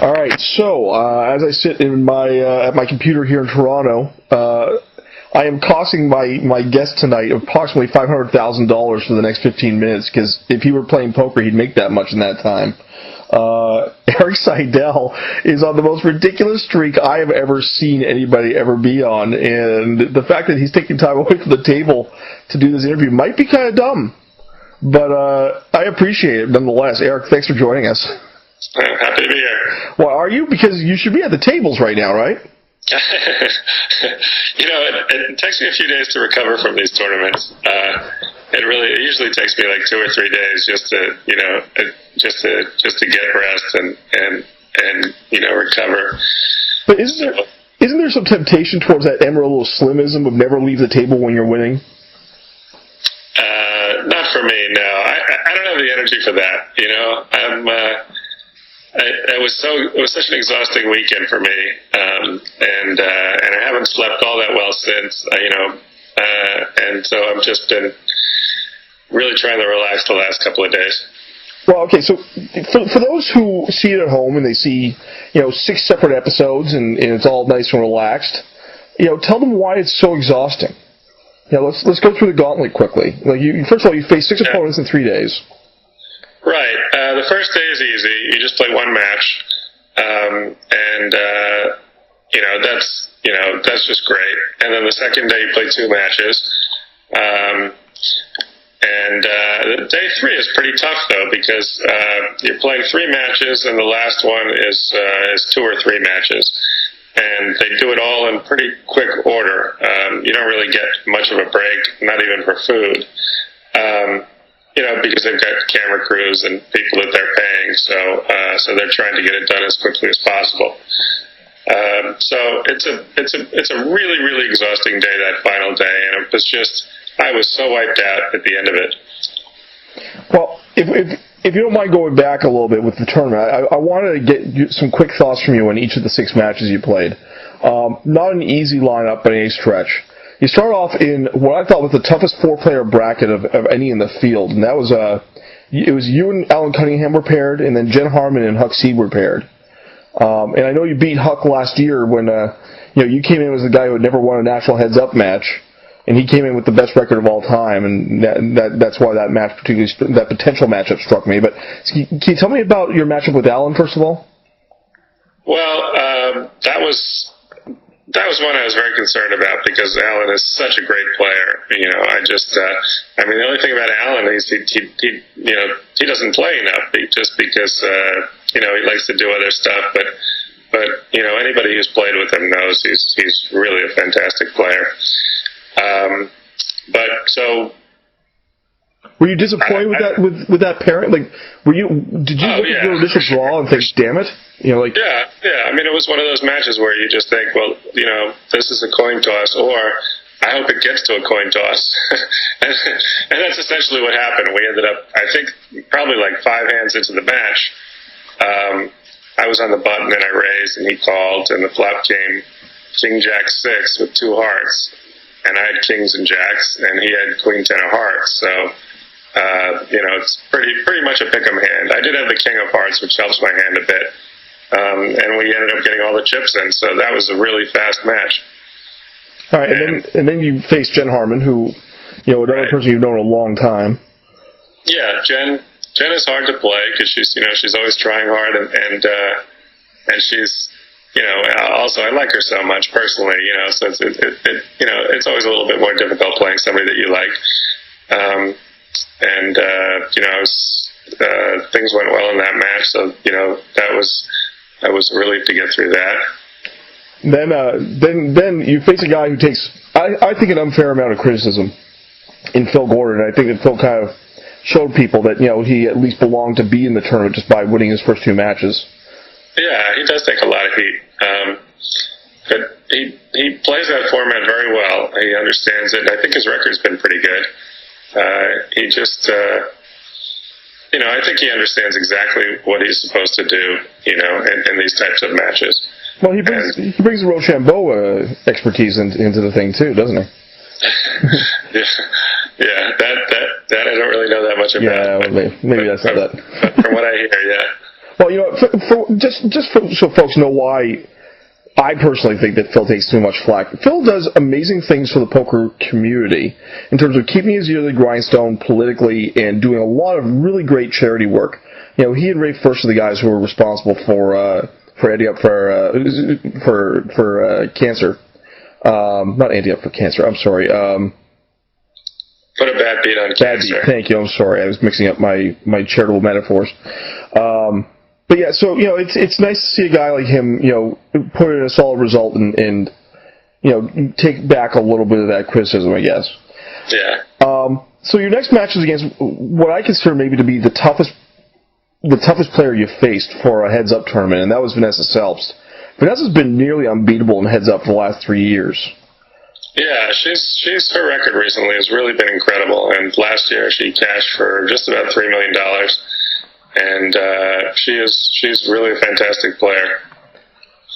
All right, so as I sit in my at my computer here in Toronto, I am costing my guest tonight approximately $500,000 for the next 15 minutes, because if he were playing poker, he'd make that much in that time. Erik Seidel is on the most ridiculous streak I have ever seen anybody ever be on, and the fact that he's taking time away from the table to do this interview might be kind of dumb, but I appreciate it nonetheless. Erik, thanks for joining us. I'm happy to be here. Well, are you? Because you should be at the tables right now, right? It takes me a few days to recover from these tournaments. It usually takes me like 2 or 3 days just to get rest and recover. But isn't there some temptation towards that Amarillo slimism of never leave the table when you're winning? Not for me, no. I don't have the energy for that. It was such an exhausting weekend for me, and I haven't slept all that well since. And so I've just been really trying to relax the last couple of days. Well, okay, so for those who see it at home and they see 6 separate episodes and it's all nice and relaxed, tell them why it's so exhausting. Let's go through the gauntlet quickly. First of all, you face 6 opponents in 3 days. Right. The first day is easy. You just play one match, that's just great. And then the second day you play 2 matches, day 3 is pretty tough though, because you're playing 3 matches and the last one is 2 or 3 matches, and they do it all in pretty quick order. You don't really get much of a break, not even for food. Because they've got camera crews and people that they're paying, so they're trying to get it done as quickly as possible. So it's a really, really exhausting day, that final day, and I was so wiped out at the end of it. Well, if you don't mind going back a little bit with the tournament, I wanted to get some quick thoughts from you on each of the 6 matches you played. Not an easy lineup by any stretch. You start off in what I thought was the toughest 4-player bracket of any in the field, and that was it was you and Alan Cunningham were paired, and then Jen Harmon and Huck Seed were paired. And I know you beat Huck last year when you came in as the guy who had never won a national heads-up match, and he came in with the best record of all time, and that's why that match that potential matchup struck me. But can you tell me about your matchup with Alan first of all? Well, that was one I was very concerned about, because Alan is such a great player. The only thing about Alan is he doesn't play enough, just because he likes to do other stuff. But anybody who's played with him knows he's really a fantastic player. Were you disappointed with that pairing? Did you look at your initial draw and think, damn it? Yeah. I mean, it was one of those matches where you just think, well, this is a coin toss, or I hope it gets to a coin toss. and that's essentially what happened. We ended up, I think, probably like 5 hands into the match. I was on the button and I raised, and he called, and the flop came King Jack 6 with 2 hearts, and I had kings and jacks, and he had Queen 10 of hearts. So. It's pretty much a pick'em hand. I did have the King of Hearts, which helps my hand a bit, and we ended up getting all the chips in. So that was a really fast match. All right, and then you faced Jen Harmon, who, another person you've known a long time. Yeah, Jen is hard to play because she's always trying hard, and she's also I like her so much personally. So it's always a little bit more difficult playing somebody that you like. Things went well in that match, so that was a relief to get through that. Then you face a guy who takes, I think, an unfair amount of criticism in Phil Gordon. I think that Phil kind of showed people that he at least belonged to be in the tournament just by winning his first 2 matches. Yeah, he does take a lot of heat, but he plays that format very well. He understands it, and I think his record's been pretty good. He just, I think he understands exactly what he's supposed to do, in these types of matches. Well, he brings the Rochambeau expertise into the thing too, doesn't he? yeah, that I don't really know that much about. Yeah, well, maybe that's not that. From what I hear, yeah. Well, so folks know why I personally think that Phil takes too much flack. Phil does amazing things for the poker community in terms of keeping his ear to the grindstone politically and doing a lot of really great charity work. You know, he and Ray First are the guys who are responsible for Andy Up for cancer. Not Andy Up for Cancer. I'm sorry. Put a bad beat on cancer. Thank you. I'm sorry. I was mixing up my charitable metaphors. But yeah, so, you know, it's nice to see a guy like him, you know, put in a solid result and you know, take back a little bit of that criticism, I guess. Yeah. So your next match is against what I consider maybe to be the toughest player you faced for a heads-up tournament, and that was Vanessa Selbst. Vanessa's been nearly unbeatable in heads-up for the last 3 years. Yeah, her record recently has really been incredible, and last year she cashed for just about $3 million, and she's really a fantastic player.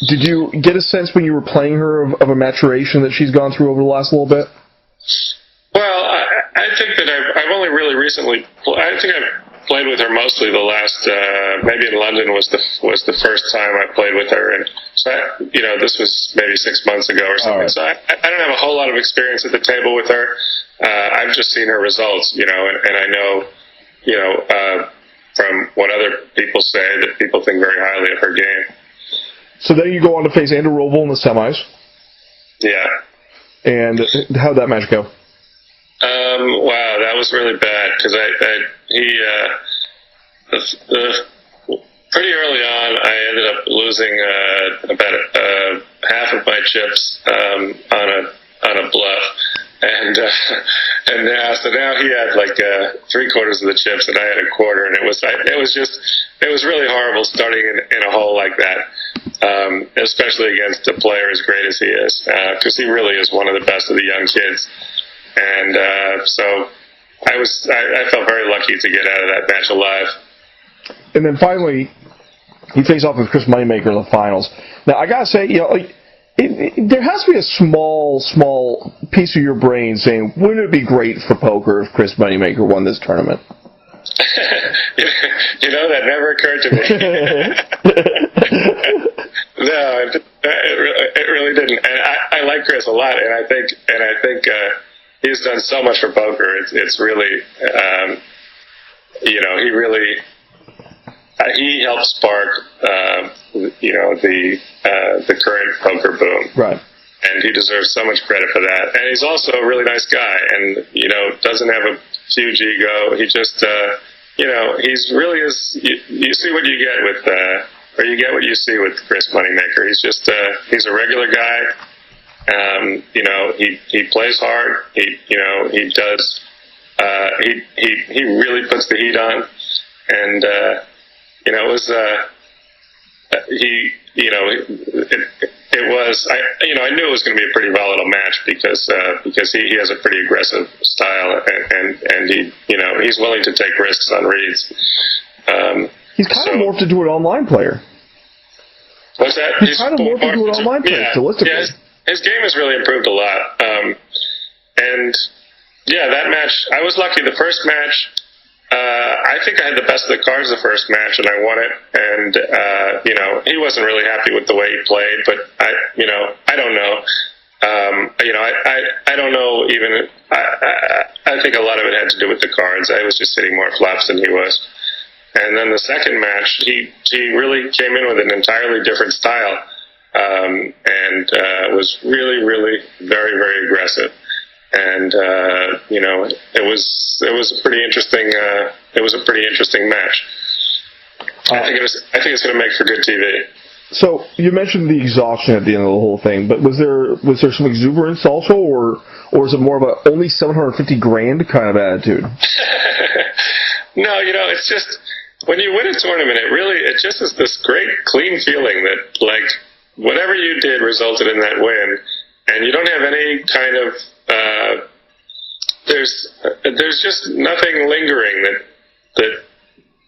Did you get a sense when you were playing her of a maturation that she's gone through over the last little bit? Well, I think that I've only really recently. I think I've played with her mostly the last. Maybe in London was the first time I played with her, and so this was maybe 6 months ago or something. Right. So I don't have a whole lot of experience at the table with her. I've just seen her results, and I know, from what other people say that people think very highly of her game. So then you go on to face Andrew Roble in the semis. Yeah. And how'd that match go? Wow, that was really bad because pretty early on I ended up losing about half of my chips on a bluff, and now he had like 3/4 of the chips and I had a quarter, and it was really horrible starting in a hole like that, especially against a player as great as he is, because he really is one of the best of the young kids. And so I felt very lucky to get out of that match alive. And then finally, he faced off with Chris Moneymaker in the finals. Now, I gotta say, there has to be a small piece of your brain saying, wouldn't it be great for poker if Chris Moneymaker won this tournament? That never occurred to me. No, it really didn't. And I like Chris a lot, and I think he's done so much for poker. It's really, he helped spark, the current poker boom. Right. And he deserves so much credit for that. And he's also a really nice guy, and doesn't have a huge ego. He just, he's really is. You see what you get with, or you get what you see with Chris Moneymaker. He's just, he's a regular guy. He plays hard. He does. He really puts the heat on, and it was. It was. I knew it was going to be a pretty volatile match because he has a pretty aggressive style, and he's willing to take risks on reads. He's kind of morphed into an online player. What's that? He's kind of morphed into an online player, stylistically. Yeah, his game has really improved a lot. And yeah, that match, I was lucky. The first match, I think I had the best of the cards the first match, and I won it. And he wasn't really happy with the way he played, but I don't know. I don't know even. I think a lot of it had to do with the cards. I was just hitting more flops than he was. And then the second match, he really came in with an entirely different style, and was really, really very, very aggressive. And it was a pretty interesting. It was a pretty interesting match. I think it's going to make for good TV. So you mentioned the exhaustion at the end of the whole thing, but was there some exuberance also, or is it more of a only $750,000 kind of attitude? No, it's just when you win a tournament, it just is this great clean feeling that like whatever you did resulted in that win, and you don't have any kind of there's just nothing lingering that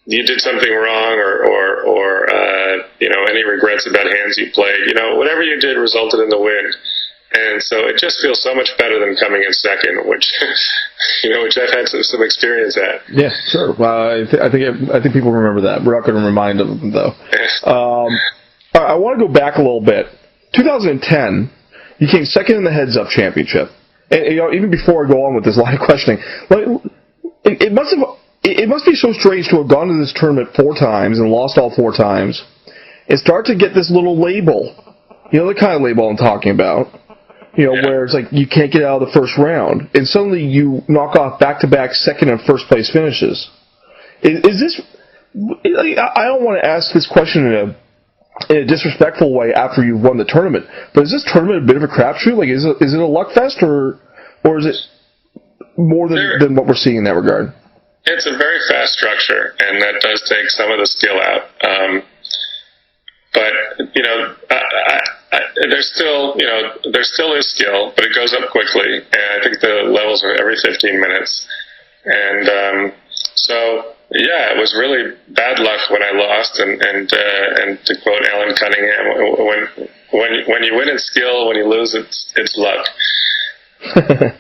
you did something wrong or any regrets about hands you played. Whatever you did resulted in the win, And so it just feels so much better than coming in second, which which I've had some experience at. Yeah, sure. I think people remember that. We're not going to remind them though. I want to go back a little bit. 2010, you came second in the Heads Up Championship. And even before I go on with this line of questioning, it must be so strange to have gone to this tournament 4 times and lost all 4 times, and start to get this little label. The kind of label I'm talking about. Where it's like you can't get out of the first round, and suddenly you knock off back-to-back second and first place finishes. Is this? I don't want to ask this question in a disrespectful way after you've won the tournament, but is this tournament a bit of a crapshoot? Like, is it a luck fest, or is it more than what we're seeing in that regard? It's a very fast structure, and that does take some of the skill out. But there's still is skill, but it goes up quickly, and I think the levels are every 15 minutes. And so it was really bad luck when I lost. And to quote Alan Cunningham, when you win in skill, when you lose, it's luck. I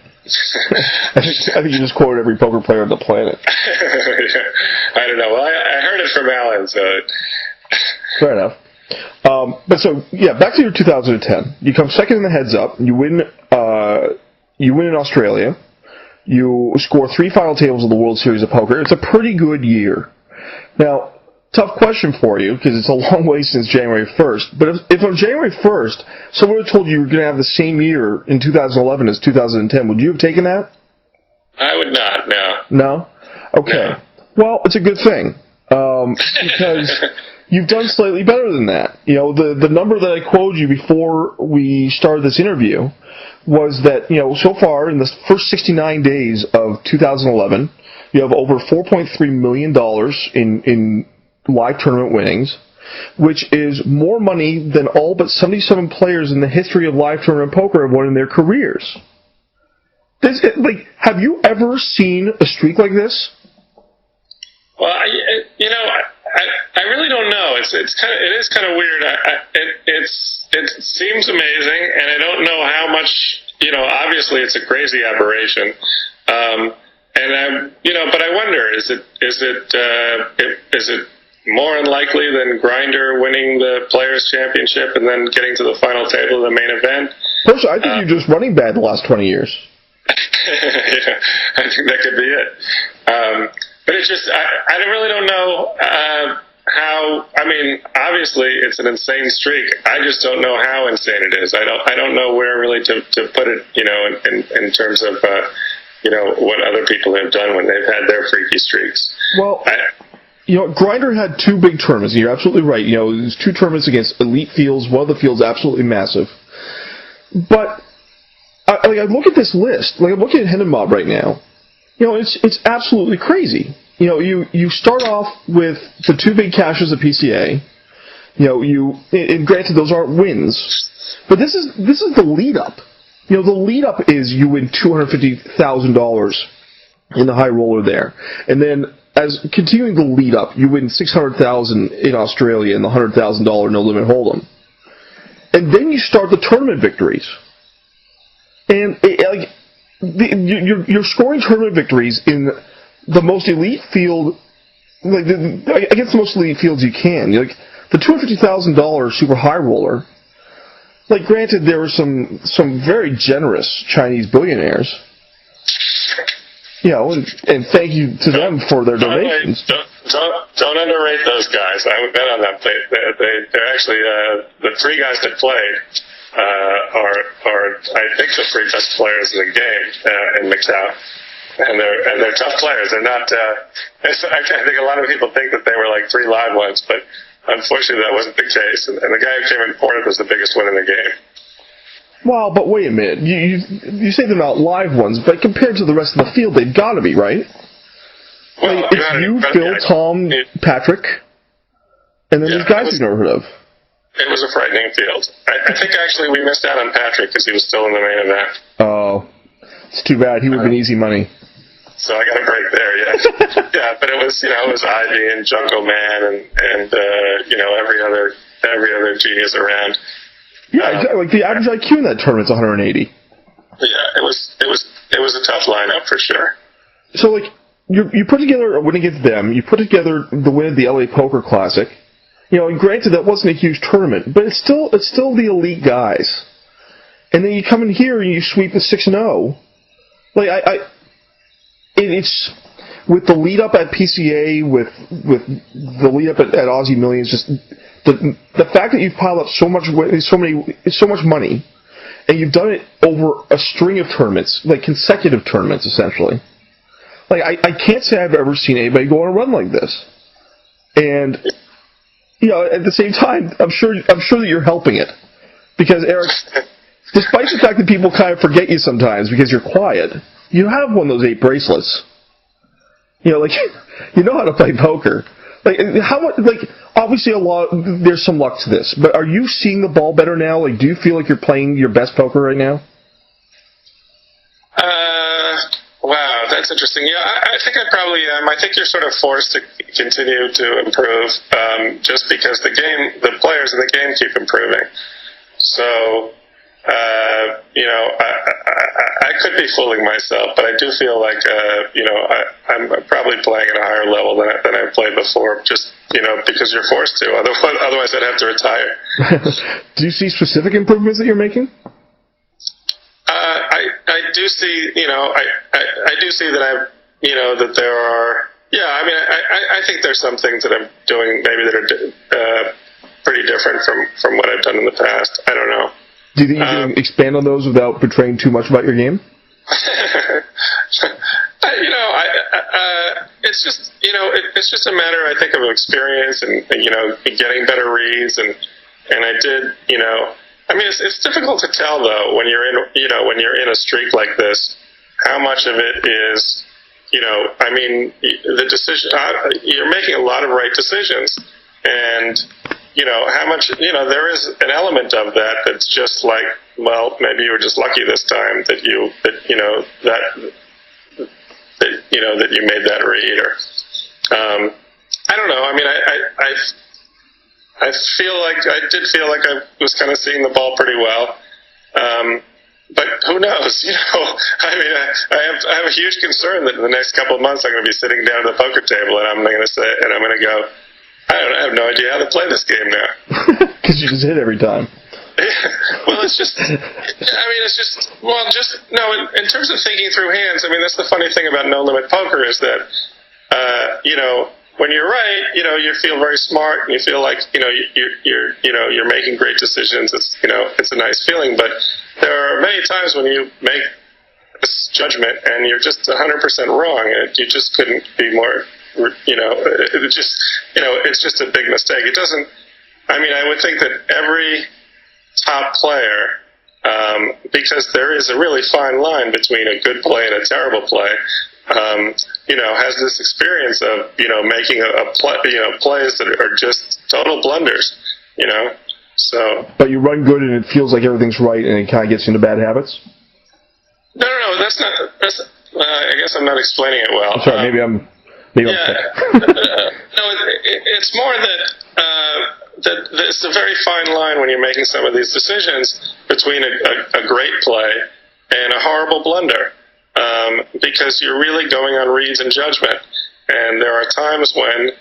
think you just quoted every poker player on the planet. Yeah. I don't know. Well, I heard it from Alan, so. Fair enough. Back to your 2010. You come second in the Heads Up. You win in Australia. You score 3 final tables of the World Series of Poker. It's a pretty good year. Now, tough question for you, because it's a long way since January 1st. But if on January 1st, someone had told you were going to have the same year in 2011 as 2010, would you have taken that? I would not, no. No? Okay. No. Well, it's a good thing. Because you've done slightly better than that. The number that I quoted you before we started this interview was that, so far in the first 69 days of 2011, you have over $4.3 million in live tournament winnings, which is more money than all but 77 players in the history of live tournament poker have won in their careers. Have you ever seen a streak like this? Well, I really don't know. It is kind of weird. It seems amazing, and I don't know how much. Obviously, it's a crazy aberration. But I wonder: is it more unlikely than Grindr winning the Players' Championship and then getting to the final table of the main event? Personally, I think you're just running bad the last 20 years. Yeah, I think that could be it. But it's just, I really don't know how. I mean, obviously it's an insane streak. I just don't know how insane it is. I don't know where really to put it. In terms of what other people have done when they've had their freaky streaks. Well, Grindr had 2 big tournaments. You're absolutely right. There's 2 tournaments against elite fields. One of the fields absolutely massive. But I look at this list. I'm looking at Hendon Mob right now. It's absolutely crazy. You start off with the 2 big cashes of PCA. And granted those aren't wins, but this is the lead up. The lead up is you win $250,000 in the high roller there, and then as continuing the lead up, you win $600,000 in Australia in the $100,000 no limit hold'em, and then you start the tournament victories, and you're scoring tournament victories in the most elite field, against the most elite fields you can. The $250,000 super high roller. Granted, there were some very generous Chinese billionaires. And thank you to them for their donations. Don't underrate those guys. I would bet on them. They're actually the 3 guys that played. Are I think the 3 best players in the game in Macau, and they're tough players. They're not. I think a lot of people think that they were 3 live ones, but unfortunately that wasn't the case. And the guy who came in 4th was the biggest win in the game. Well, but wait a minute. You say they're not live ones, but compared to the rest of the field, they've got to be, right? Well, it's you, Phil, Tom, Patrick, and then these guys you've never heard of. It was a frightening field. I think actually we missed out on Patrick because he was still in the main event. Oh, it's too bad. He would have been easy money. So I got a break there, yeah. Yeah, but it was Ivy and Jungle Man and every other genius around. Yeah, exactly. Like the average IQ in that tournament's 180. Yeah, it was a tough lineup for sure. So like you put together a win against them, you put together the win at the LA Poker Classic. You know, and granted that wasn't a huge tournament, but it's still the elite guys. And then you come in here and you sweep the 6-0. Like it's with the lead up at PCA, with the lead up at Aussie Millions, just the fact that you've piled up so much money, and you've done it over a string of tournaments, like consecutive tournaments, essentially. Like I can't say I've ever seen anybody go on a run like this. And you know, at the same time, I'm sure that you're helping it, because Erik, despite the fact that people kind of forget you sometimes because you're quiet, you have one of those 8 bracelets. You know, like you know how to play poker. Like how much? Like obviously there's some luck to this, but are you seeing the ball better now? Like, do you feel like you're playing your best poker right now? Wow, that's interesting. Yeah, I think I probably am. I think you're sort of forced to continue to improve, just because the players in the game keep improving. So, you know, I could be fooling myself, but I do feel like, you know, I'm probably playing at a higher level than I've played before, just, you know, because you're forced to. Otherwise I'd have to retire. Do you see specific improvements that you're making? I do see, you know, I do see that that there are, yeah, I mean, I think there's some things that I'm doing maybe that are pretty different from what I've done in the past. I don't know. Do you think you can expand on those without betraying too much about your game? You know, it's just, you know, it's just a matter, I think, of experience and you know, getting better reads and I did, you know, I mean, it's difficult to tell though when you're in a streak like this, how much of it is, you know, I mean, the decision, you're making a lot of right decisions, and you know how much, you know, there is an element of that that's just like, well, maybe you were just lucky this time that you made that read, or I don't know. I mean, I did feel like I was kind of seeing the ball pretty well, but who knows? You know, I mean, I have a huge concern that in the next couple of months I'm going to be sitting down at the poker table and I'm going to go, I have no idea how to play this game now. Because you just hit every time. Well, in terms of thinking through hands, I mean, that's the funny thing about no limit poker is that, you know, when you're right, you know, you feel very smart and you feel like, you know, you're making great decisions. It's, you know, it's a nice feeling, but there are many times when you make this judgment and you're just 100% wrong, and you just couldn't be more, you know, it's just a big mistake. It doesn't, I mean, I would think that every top player, because there is a really fine line between a good play and a terrible play, you know, has this experience of, you know, making plays that are just total blunders, you know. So. But you run good and it feels like everything's right, and it kind of gets into bad habits. No, that's not. I guess I'm not explaining it well. I'm sorry, maybe I'm. No, it's more that it's a very fine line when you're making some of these decisions between a great play and a horrible blunder, because you're really going on reads and judgment. And there are times when,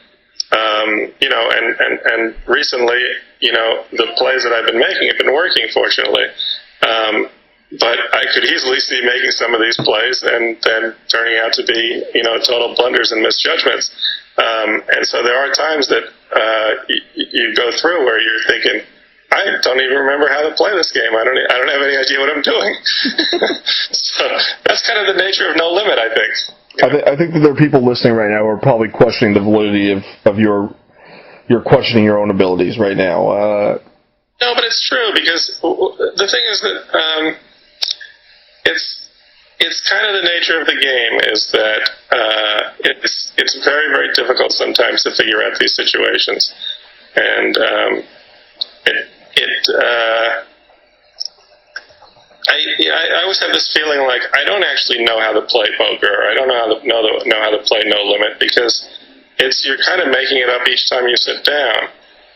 you know, and recently, you know, the plays that I've been making have been working, fortunately. But I could easily see making some of these plays and then turning out to be, you know, total blunders and misjudgments. And so there are times that you go through where you're thinking, I don't even remember how to play this game. I don't have any idea what I'm doing. So that's kind of the nature of no limit, I think. You know? I think that there are people listening right now who are probably questioning the validity of your questioning your own abilities right now. No, but it's true, because the thing is that it's kind of the nature of the game is that it's very, very difficult sometimes to figure out these situations, and I always have this feeling like I don't actually know how to play poker, or I don't know how to play no limit, because you're kind of making it up each time you sit down.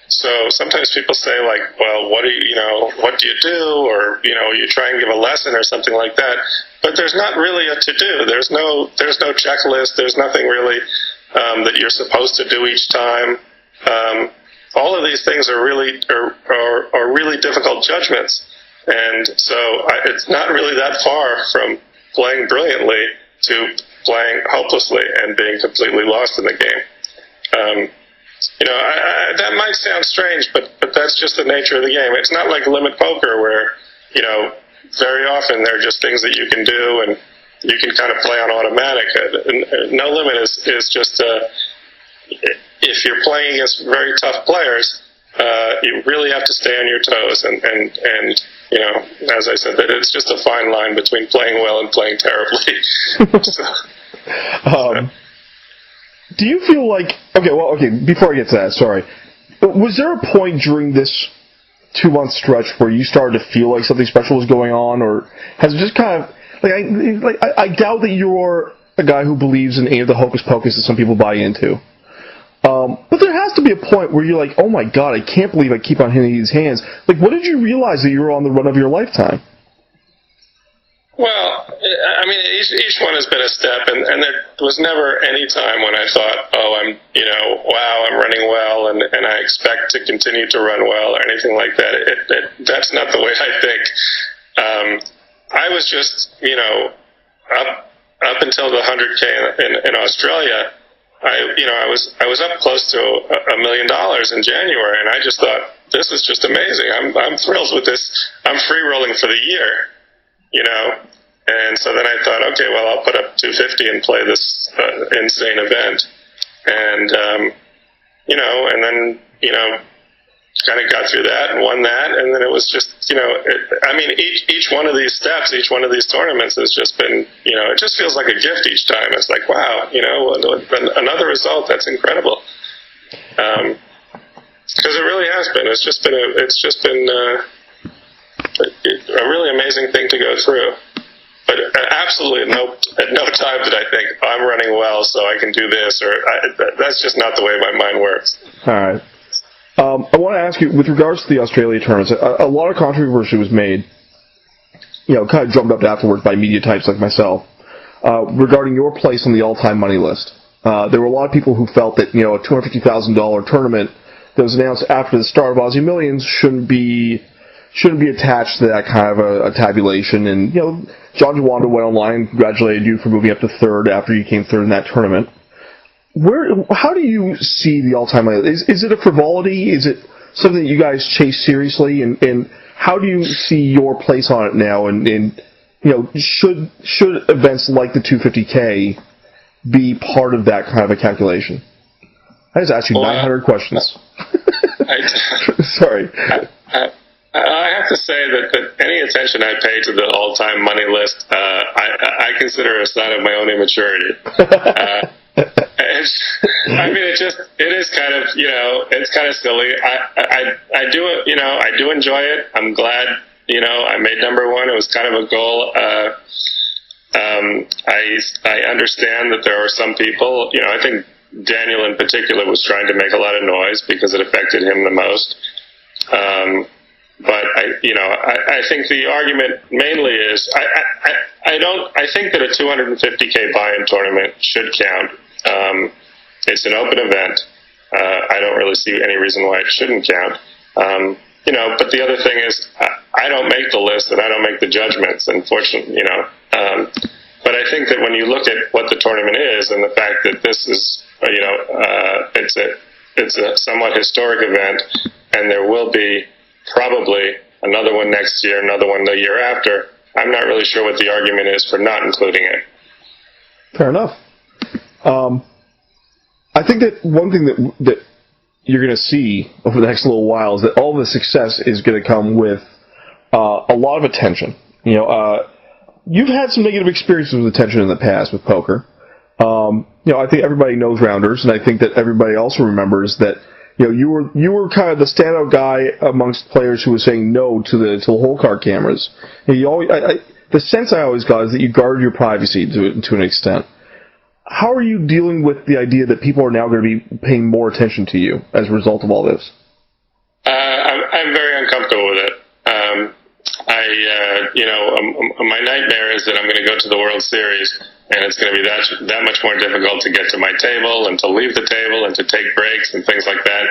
So sometimes people say like, well, what do you do? Or, you try and give a lesson or something like that. But there's not really a to-do. There's no checklist. There's nothing really that you're supposed to do each time. All of these things are really difficult judgments. And so it's not really that far from playing brilliantly to playing hopelessly and being completely lost in the game. That might sound strange, but that's just the nature of the game. It's not like limit poker where, very often there are just things that you can do and you can kind of play on automatic. No limit is just, if you're playing against very tough players, you really have to stay on your toes. And as I said, that it's just a fine line between playing well and playing terribly. Do you feel like, before I get to that, sorry, was there a point during this 2-month stretch where you started to feel like something special was going on, or has it just kind of, I doubt that you're a guy who believes in any of the hocus pocus that some people buy into. But there has to be a point where you're like, oh my god, I can't believe I keep on hitting these hands. Like, what did you realize that you were on the run of your lifetime? Well, I mean, each one has been a step, and there was never any time when I thought, oh, I'm running well, and I expect to continue to run well, or anything like that. That's not the way I think. I was just, up until the 100K in Australia, I was up close to $1 million in January, and I just thought, this is just amazing. I'm thrilled with this. I'm free rolling for the year. And so then I thought, okay, well, I'll put up 250 and play this insane event. And, and then, kind of got through that and won that. And then it was just, each one of these steps, each one of these tournaments has just been, it just feels like a gift each time. It's like, wow, another result, that's incredible. Because it really has been. It's just been a really amazing thing to go through. But absolutely at no time did I think, I'm running well, so I can do this, or that's just not the way my mind works. All right. I want to ask you, with regards to the Australia tournaments, a lot of controversy was made, kind of drummed up afterwards by media types like myself, regarding your place on the all-time money list. There were a lot of people who felt that, a $250,000 tournament that was announced after the start of Aussie Millions shouldn't be attached to that kind of a tabulation. And, John Jawanda went online and congratulated you for moving up to third after you came third in that tournament. How do you see the all-time money? Is it a frivolity? Is it something that you guys chase seriously? And how do you see your place on it now? And should events like the 250K be part of that kind of a calculation? I just asked you 900 questions. Sorry. I have to say that any attention I pay to the all-time money list, I consider a sign of my own immaturity. It is kind of, it's kind of silly. I do enjoy it. I'm glad, I made number one. It was kind of a goal. I understand that there are some people, I think Daniel in particular was trying to make a lot of noise because it affected him the most. But I think the argument mainly is I think that a 250K buy-in tournament should count. It's an open event. I don't really see any reason why it shouldn't count. But the other thing is I don't make the list and I don't make the judgments, unfortunately. But I think that when you look at what the tournament is and the fact that this is it's a somewhat historic event, and there will be probably another one next year, another one the year after. I'm not really sure what the argument is for not including it. Fair enough. I think that one thing that you're going to see over the next little while is that all the success is going to come with a lot of attention. You've had some negative experiences with attention in the past with poker. I think everybody knows Rounders, and I think that everybody also remembers that you were kind of the standout guy amongst players who was saying no to the whole card cameras. And the sense I always got is that you guarded your privacy to an extent. How are you dealing with the idea that people are now going to be paying more attention to you as a result of all this? I'm very uncomfortable with it. My nightmare is that I'm going to go to the World Series, and it's going to be that much more difficult to get to my table and to leave the table and to take breaks and things like that.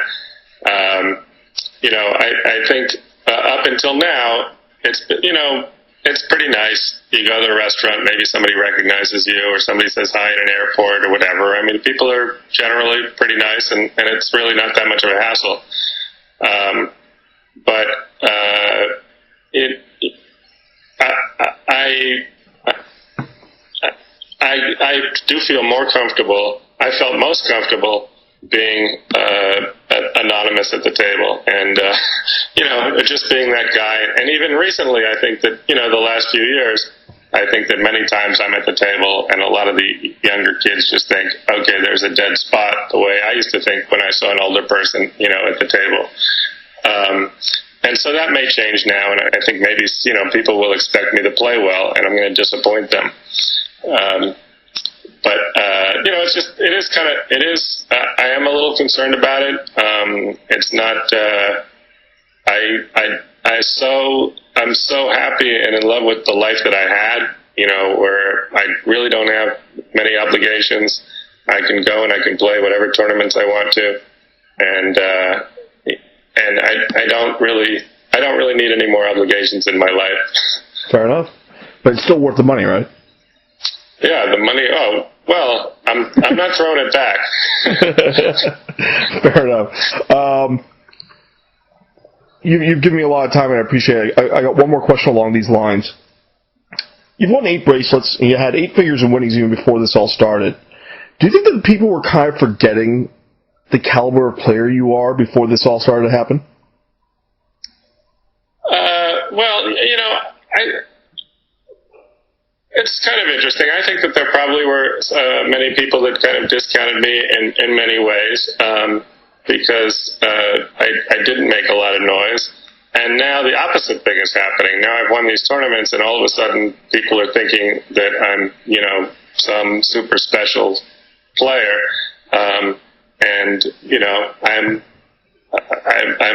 I think up until now, it's pretty nice. You go to a restaurant, maybe somebody recognizes you, or somebody says hi in an airport or whatever. I mean, people are generally pretty nice, and it's really not that much of a hassle. I do feel more comfortable. I felt most comfortable being anonymous at the table, and just being that guy. And even recently, I think that the last few years, I think that many times I'm at the table, and a lot of the younger kids just think, okay, there's a dead spot, the way I used to think when I saw an older person, at the table. And so that may change now, and I think maybe people will expect me to play well, and I'm going to disappoint them. I am a little concerned about it. It's not. I'm so happy and in love with the life that I had. Where I really don't have many obligations. I can go and I can play whatever tournaments I want to, and I don't really need any more obligations in my life. Fair enough, but it's still worth the money, right? Yeah, the money. Oh, well, I'm not throwing it back. Fair enough. You've given me a lot of time, and I appreciate it. I got one more question along these lines. You've won 8 bracelets, and you had 8 figures in winnings even before this all started. Do you think that people were kind of forgetting the caliber of player you are before this all started to happen? It's kind of interesting. I think that there probably were many people that kind of discounted me in many ways because I didn't make a lot of noise. And now the opposite thing is happening. Now I've won these tournaments, and all of a sudden people are thinking that I'm, some super special player. I'm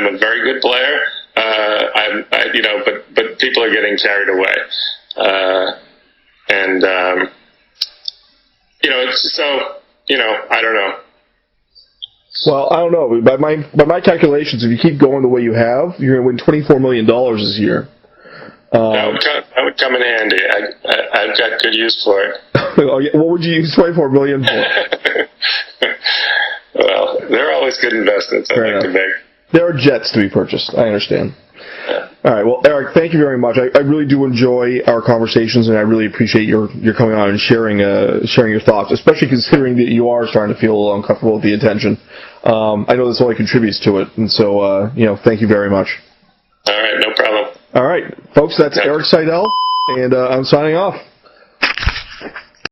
a very good player. But people are getting carried away. I don't know. Well, I don't know. By my calculations, if you keep going the way you have, you're going to win $24 million this year. That would come in handy. I've got good use for it. What would you use $24 million for? Well, they're always good investments, I think, to make. There are jets to be purchased. I understand. Yeah. All right. Well, Erik, thank you very much. I really do enjoy our conversations, and I really appreciate your coming on and sharing your thoughts, especially considering that you are starting to feel a little uncomfortable with the attention. I know this only contributes to it, and so thank you very much. All right. No problem. All right, folks. That's Erik Seidel, and I'm signing off.